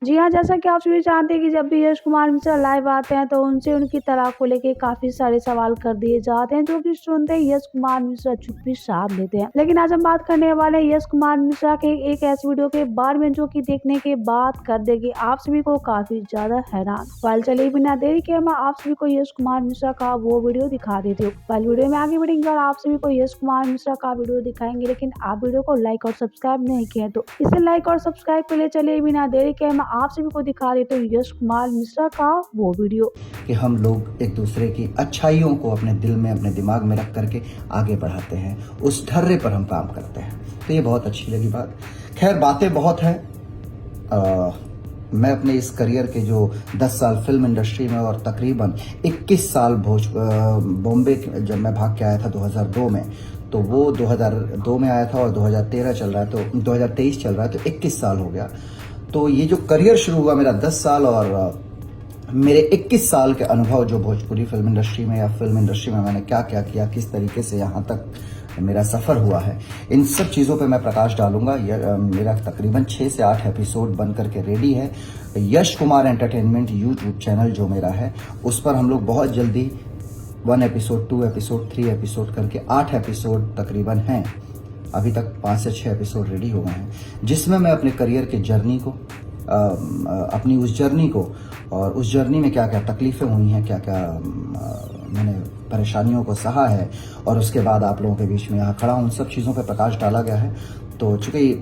जी हाँ, जैसा कि आप सभी जानते हैं कि जब भी यश कुमार मिश्रा लाइव आते हैं तो उनसे उनकी तलाक को लेके काफ़ी सारे सवाल कर दिए जाते हैं, जो कि सुनते ही यश कुमार मिश्रा चुप्पी साध लेते हैं। लेकिन आज हम बात करने वाले हैं यश कुमार मिश्रा के एक ऐसी वीडियो के बारे में, जो कि देखने के बाद कर देगी आप सभी को काफ़ी ज़्यादा हैरान। वाल चलिए बिना देरी के मैं आप सभी को यश कुमार मिश्रा का वो वीडियो दिखा देती हूँ। वाल वीडियो में आगे बढ़ेंगे और आप सभी को यश कुमार मिश्रा का वीडियो दिखाएंगे, लेकिन आप वीडियो को लाइक और सब्सक्राइब नहीं किए तो इसे लाइक और सब्सक्राइब के लिए चलिए बिना देरी के मैं आप सभी को दिखा रही तो यश कुमार मिश्रा का वो वीडियो कि हम लोग एक दूसरे की अच्छाइयों को अपने दिल में, अपने दिमाग में रख करके आगे बढ़ाते हैं, उस ढर्रे पर हम काम करते हैं। तो ये बहुत अच्छी लगी बात। खैर, बातें बहुत हैं। मैं अपने इस करियर के जो 10 साल फिल्म इंडस्ट्री में और तकरीबन 21 साल बॉम्बे जब मैं भाग के आया था 2002 में, तो वो 2002 में आया था और 2013 चल रहा है, तो 2023 चल रहा है, तो 21 साल हो गया। तो ये जो करियर शुरू हुआ मेरा 10 साल और मेरे 21 साल के अनुभव जो भोजपुरी फिल्म इंडस्ट्री में या फिल्म इंडस्ट्री में मैंने क्या क्या किया, किस तरीके से यहाँ तक मेरा सफ़र हुआ है, इन सब चीज़ों पे मैं प्रकाश डालूंगा। मेरा तकरीबन 6 से 8 एपिसोड बन करके रेडी है। Yash Kumar entertainment YouTube channel जो मेरा है, उस पर हम लोग बहुत जल्दी 1 एपिसोड, 2 एपिसोड, 3 एपिसोड करके 8 एपिसोड तकरीबन हैं। अभी तक 5 से 6 एपिसोड रेडी हो गए हैं, जिसमें मैं अपने करियर के जर्नी को, अपनी उस जर्नी को, और उस जर्नी में क्या क्या तकलीफ़ें हुई हैं, क्या क्या मैंने परेशानियों को सहा है, और उसके बाद आप लोगों के बीच में यहाँ खड़ा हूँ, उन सब चीज़ों पर प्रकाश डाला गया है। तो चूँकि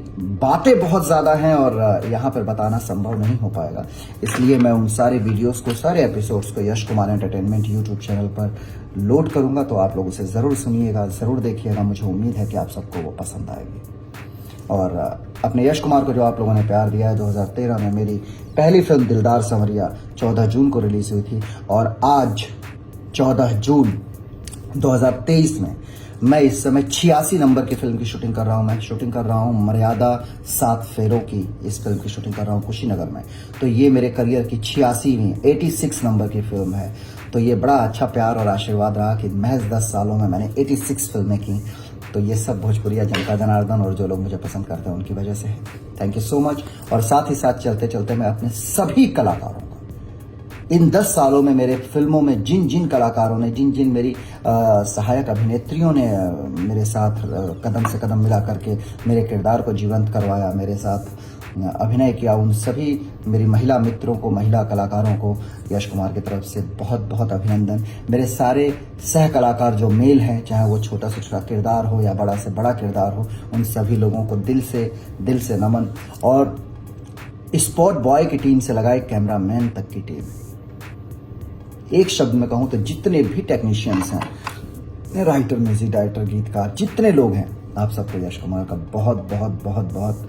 बातें बहुत ज़्यादा हैं और यहाँ पर बताना संभव नहीं हो पाएगा, इसलिए मैं उन सारे वीडियोस को, सारे एपिसोड्स को Yash Kumar entertainment YouTube channel पर लोड करूँगा। तो आप लोग उसे ज़रूर सुनिएगा, ज़रूर देखिएगा। मुझे उम्मीद है कि आप सबको वो पसंद आएगी। और अपने यश कुमार को जो आप लोगों ने प्यार दिया है, 2013 में मेरी पहली फिल्म दिलदार संवरिया 14 जून को रिलीज़ हुई थी, और आज 14 जून 2023 में मैं इस समय 86 नंबर की फिल्म की शूटिंग कर रहा हूँ। मैं शूटिंग कर रहा हूँ मर्यादा 7 फेरों की, इस फिल्म की शूटिंग कर रहा हूँ कुशीनगर में। तो ये मेरे करियर की 86 नंबर की फिल्म है। तो ये बड़ा अच्छा प्यार और आशीर्वाद रहा कि महज 10 सालों में मैंने 86 फिल्में की। तो ये सब भोजपुरिया जनता जनार्दन और जो लोग मुझे पसंद करते हैं उनकी वजह से है। Thank you so much. और साथ ही साथ चलते चलते मैं अपने सभी कलाकारों को, इन 10 सालों में मेरे फिल्मों में जिन जिन कलाकारों ने, जिन जिन मेरी सहायक अभिनेत्रियों ने मेरे साथ कदम से कदम मिला करके मेरे किरदार को जीवंत करवाया, मेरे साथ अभिनय किया, उन सभी मेरी महिला मित्रों को, महिला कलाकारों को यश कुमार की तरफ से बहुत बहुत अभिनंदन। मेरे सारे सह कलाकार जो मेल हैं, चाहे वो छोटा से छोटा किरदार हो या बड़ा से बड़ा किरदार हो, उन सभी लोगों को दिल से नमन। और स्पॉट बॉय की टीम से लगाए कैमरामैन तक की टीम, एक शब्द में कहूँ तो जितने भी टेक्नीशियंस हैं, राइटर, म्यूजिक डायरेक्टर, गीतकार, जितने लोग हैं, आप सबको यश कुमार का बहुत बहुत बहुत बहुत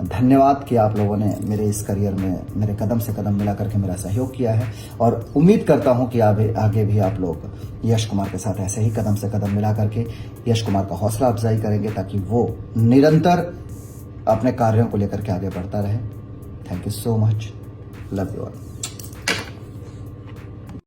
धन्यवाद कि आप लोगों ने मेरे इस करियर में मेरे कदम से कदम मिला करके मेरा सहयोग किया है। और उम्मीद करता हूं कि आगे भी आप लोग यश कुमार के साथ ऐसे ही कदम से कदम मिला करके यश कुमार का हौसला अफजाई करेंगे, ताकि वो निरंतर अपने कार्यों को लेकर के आगे बढ़ता रहे। Thank you so much. Love you all.